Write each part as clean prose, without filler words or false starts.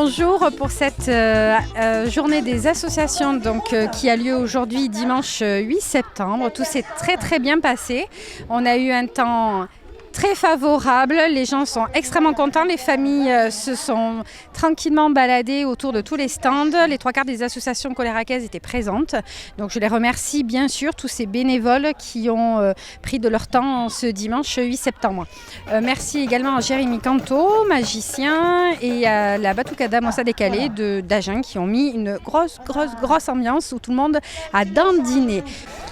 Bonjour pour cette journée des associations qui a lieu aujourd'hui dimanche 8 septembre. Tout s'est très bien passé. On a eu un temps très favorable, les gens sont extrêmement contents, les familles se sont tranquillement baladées autour de tous les stands, les 3/4 des associations choléraquaises étaient présentes, donc je les remercie bien sûr, tous ces bénévoles qui ont pris de leur temps ce dimanche 8 septembre. Merci également à Jérémy Canto, magicien, et à la Batucada Mossa Calais d'Agen qui ont mis une grosse ambiance où tout le monde a dandiné.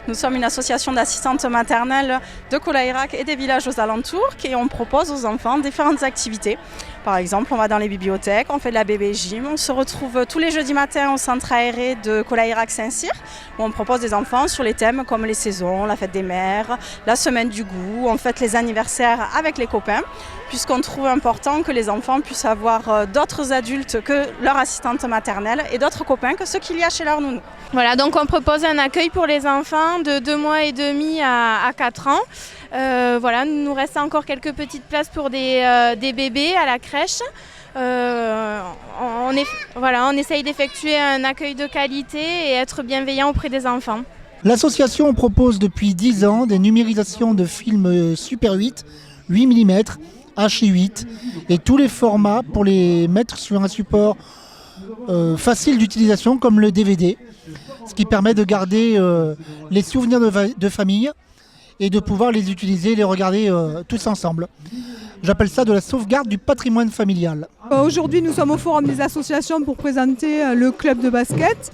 Nous sommes une association d'assistantes maternelles de Colaïrac et des villages aux alentours et on propose aux enfants différentes activités. Par exemple, on va dans les bibliothèques, on fait de la bébé gym, on se retrouve tous les jeudis matins au centre aéré de Colaïrac-Saint-Cyr où on propose des enfants sur les thèmes comme les saisons, la fête des mères, la semaine du goût, on fête les anniversaires avec les copains puisqu'on trouve important que les enfants puissent avoir d'autres adultes que leur assistante maternelle et d'autres copains que ceux qu'il y a chez leur nounou. Voilà, donc on propose un accueil pour les enfants de 2 mois et demi à 4 ans. Voilà, il nous reste encore quelques petites places pour des bébés à la crèche. On essaye d'effectuer un accueil de qualité et être bienveillant auprès des enfants. L'association propose depuis 10 ans des numérisations de films Super 8, 8 mm, H8 et tous les formats pour les mettre sur un support facile d'utilisation comme le DVD, ce qui permet de garder les souvenirs de famille et de pouvoir les utiliser et les regarder tous ensemble. J'appelle ça de la sauvegarde du patrimoine familial. Aujourd'hui, nous sommes au Forum des associations pour présenter le club de basket.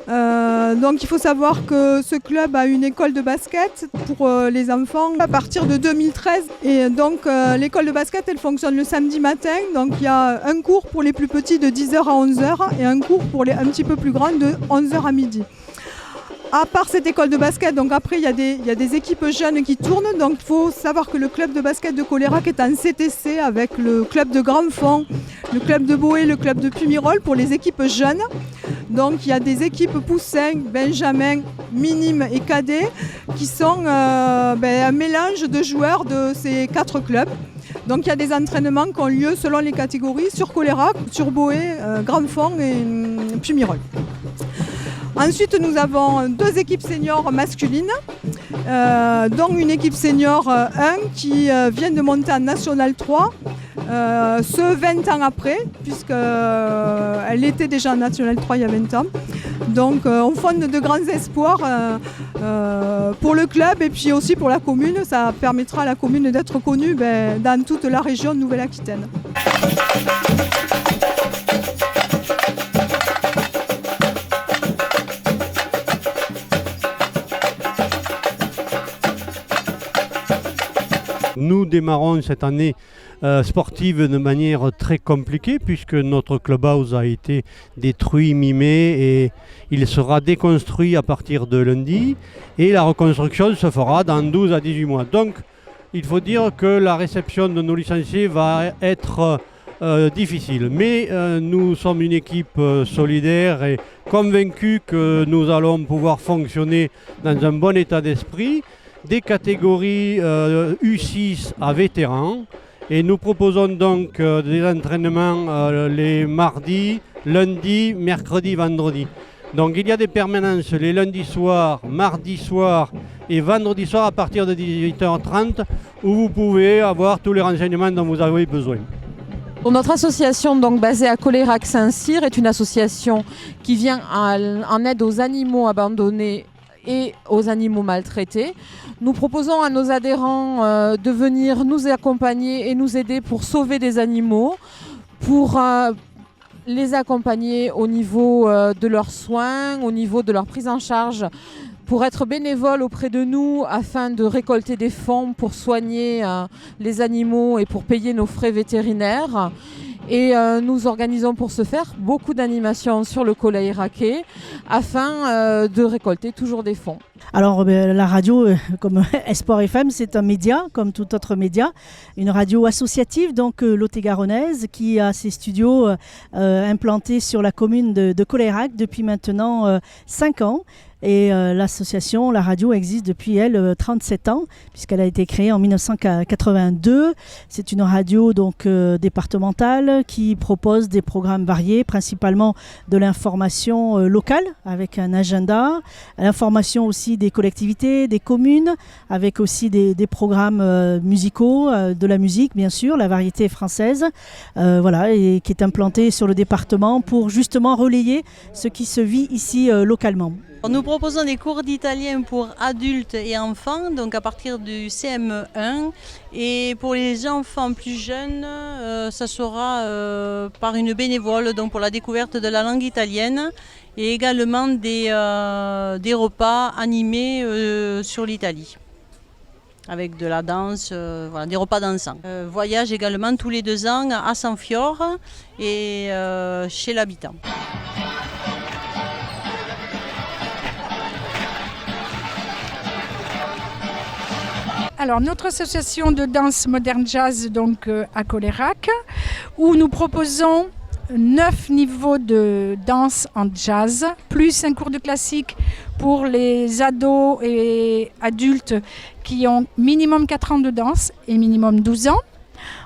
Donc il faut savoir que ce club a une école de basket pour les enfants à partir de 2013. Et donc l'école de basket, elle fonctionne le samedi matin. Donc il y a un cours pour les plus petits de 10h à 11h et un cours pour les un petit peu plus grands de 11h à midi. À part cette école de basket, donc après il y a des équipes jeunes qui tournent. Donc il faut savoir que le club de basket de Colaïrac est en CTC avec le club de Grand Fond, le club de Boé, le club de Pumirol pour les équipes jeunes. Donc il y a des équipes poussins, benjamin, minimes et cadets qui sont un mélange de joueurs de ces 4 clubs. Donc il y a des entraînements qui ont lieu selon les catégories sur Colaïrac, sur Boé, Grand Fond et Pumirol. Ensuite, nous avons 2 équipes seniors masculines, dont une équipe senior 1 qui vient de monter en National 3, ce 20 ans après, puisqu'elle était déjà en National 3 il y a 20 ans. Donc on fonde de grands espoirs pour le club et puis aussi pour la commune. Ça permettra à la commune d'être connue dans toute la région de Nouvelle-Aquitaine. Nous démarrons cette année sportive de manière très compliquée puisque notre clubhouse a été détruit mi-mai et il sera déconstruit à partir de lundi et la reconstruction se fera dans 12 à 18 mois. Donc il faut dire que la réception de nos licenciés va être difficile. Mais nous sommes une équipe solidaire et convaincus que nous allons pouvoir fonctionner dans un bon état d'esprit. Des catégories U6 à vétérans et nous proposons donc des entraînements les mardis, lundis, mercredis, vendredis. Donc il y a des permanences les lundis soirs, mardis soirs et vendredis soirs à partir de 18h30 où vous pouvez avoir tous les renseignements dont vous avez besoin. Notre association, donc basée à Colaïrac-Saint-Cyr, est une association qui vient en aide aux animaux abandonnés et aux animaux maltraités. Nous proposons à nos adhérents de venir nous accompagner et nous aider pour sauver des animaux, pour les accompagner au niveau de leurs soins, au niveau de leur prise en charge, pour être bénévoles auprès de nous afin de récolter des fonds pour soigner les animaux et pour payer nos frais vétérinaires. Et nous organisons pour ce faire beaucoup d'animations sur le Colaïracais afin de récolter toujours des fonds. Alors la radio, comme Espoir FM, c'est un média, comme tout autre média, une radio associative, donc lot-et-garonnaise, qui a ses studios implantés sur la commune de Colaïrac depuis maintenant 5 ans. Et l'association, la radio, existe depuis, elle, 37 ans, puisqu'elle a été créée en 1982. C'est une radio donc départementale qui propose des programmes variés, principalement de l'information locale, avec un agenda, l'information aussi des collectivités, des communes, avec aussi des programmes musicaux, de la musique, bien sûr, la variété française, voilà, et qui est implantée sur le département pour justement relayer ce qui se vit ici localement. Nous proposons des cours d'italien pour adultes et enfants, donc à partir du CM1. Et pour les enfants plus jeunes, ça sera par une bénévole, donc pour la découverte de la langue italienne, et également des repas animés sur l'Italie, avec de la danse, voilà, des repas dansants. Voyage également tous les 2 ans à Sanfiore et chez l'habitant. Alors, notre association de danse moderne jazz donc, à Colérac, où nous proposons 9 niveaux de danse en jazz, plus un cours de classique pour les ados et adultes qui ont minimum 4 ans de danse et minimum 12 ans.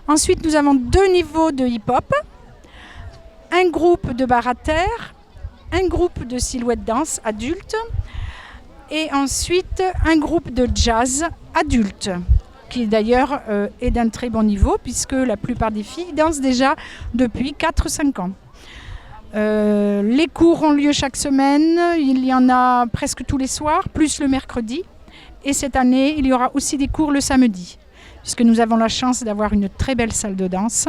Ensuite, nous avons 2 niveaux de hip-hop, un groupe de bar à terre, un groupe de silhouette danse adulte, et ensuite un groupe de jazz adulte, qui d'ailleurs est d'un très bon niveau, puisque la plupart des filles dansent déjà depuis 4-5 ans. Les cours ont lieu chaque semaine, il y en a presque tous les soirs, plus le mercredi. Et cette année, il y aura aussi des cours le samedi, puisque nous avons la chance d'avoir une très belle salle de danse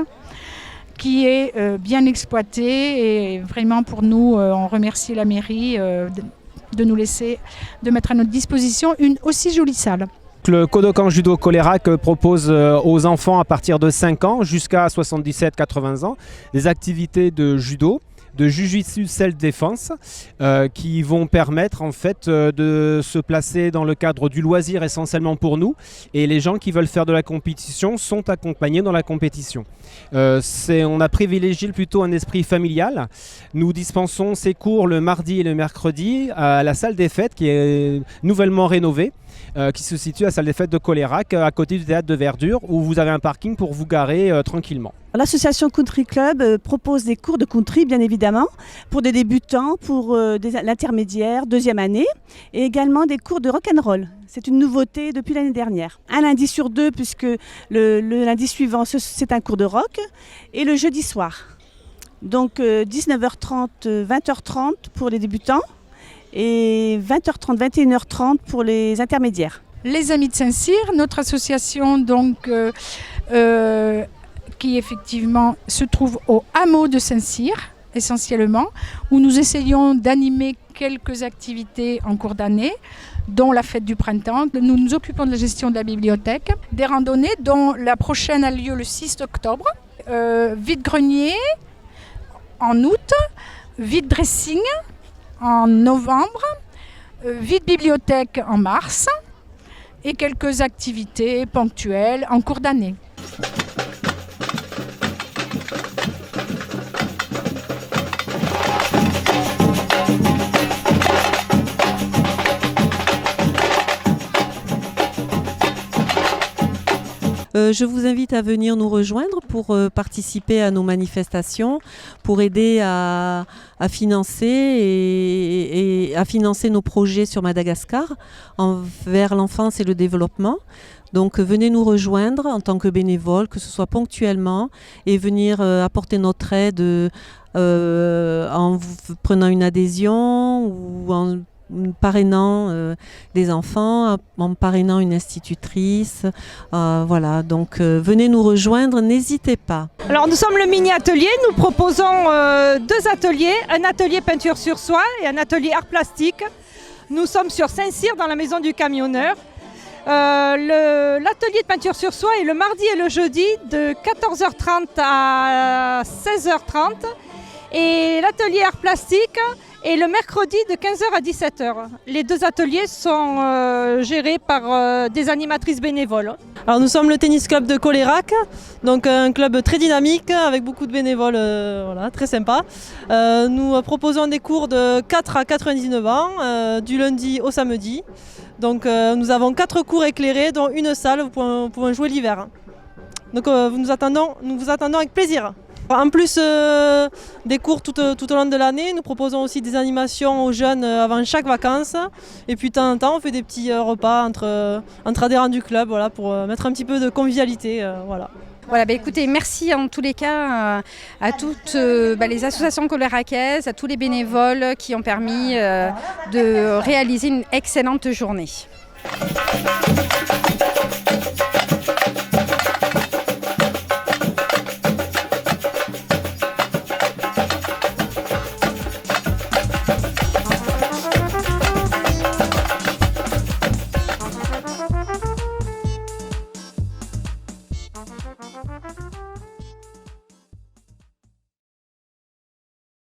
qui est bien exploitée. Et vraiment pour nous, on remercie la mairie de nous laisser, de mettre à notre disposition une aussi jolie salle. Le Kodokan Judo Colérac propose aux enfants à partir de 5 ans jusqu'à 77-80 ans des activités de judo, de Jiu-Jitsu self-défense qui vont permettre en fait de se placer dans le cadre du loisir essentiellement pour nous, et les gens qui veulent faire de la compétition sont accompagnés dans la compétition. On a privilégié plutôt un esprit familial. Nous dispensons ces cours le mardi et le mercredi à la salle des fêtes qui est nouvellement rénovée, qui se situe à la salle des fêtes de Colérac, à côté du théâtre de Verdure, où vous avez un parking pour vous garer tranquillement. L'association Country Club propose des cours de country, bien évidemment, pour des débutants, pour l'intermédiaire, 2e année, et également des cours de rock'n'roll. C'est une nouveauté depuis l'année dernière. Un lundi sur 2, puisque le lundi suivant, c'est un cours de rock, et le jeudi soir. Donc 19h30, 20h30 pour les débutants, et 20h30, 21h30 pour les intermédiaires. Les Amis de Saint-Cyr, notre association donc, qui effectivement se trouve au hameau de Saint-Cyr, essentiellement, où nous essayons d'animer quelques activités en cours d'année, dont la fête du printemps. Nous nous occupons de la gestion de la bibliothèque, des randonnées, dont la prochaine a lieu le 6 octobre, vide-grenier en août, vide-dressing en novembre, vide-bibliothèque en mars, et quelques activités ponctuelles en cours d'année. Je vous invite à venir nous rejoindre pour participer à nos manifestations, pour aider à financer et à financer nos projets sur Madagascar envers l'enfance et le développement. Donc venez nous rejoindre en tant que bénévole, que ce soit ponctuellement, et venir apporter notre aide en prenant une adhésion ou en parrainant des enfants, en parrainant une institutrice. Voilà, donc venez nous rejoindre, n'hésitez pas. Alors nous sommes le mini-atelier, nous proposons 2 ateliers, un atelier peinture sur soie et un atelier art plastique. Nous sommes sur Saint-Cyr dans la maison du camionneur. L'atelier de peinture sur soie est le mardi et le jeudi de 14h30 à 16h30 et l'atelier art plastique et le mercredi de 15h à 17h. Les 2 ateliers sont gérés par des animatrices bénévoles. Alors nous sommes le tennis club de Colérac, donc un club très dynamique avec beaucoup de bénévoles, voilà, très sympa. Nous proposons des cours de 4 à 99 ans, du lundi au samedi. Donc nous avons 4 cours éclairés, dont une salle où vous pouvez jouer l'hiver. Donc nous vous attendons avec plaisir. En plus des cours tout au long de l'année, nous proposons aussi des animations aux jeunes avant chaque vacances. Et puis de temps en temps, on fait des petits repas entre adhérents du club, voilà, pour mettre un petit peu de convivialité. Voilà. Voilà, écoutez, merci en tous les cas à toutes les associations coléraquaises, à tous les bénévoles qui ont permis de réaliser une excellente journée.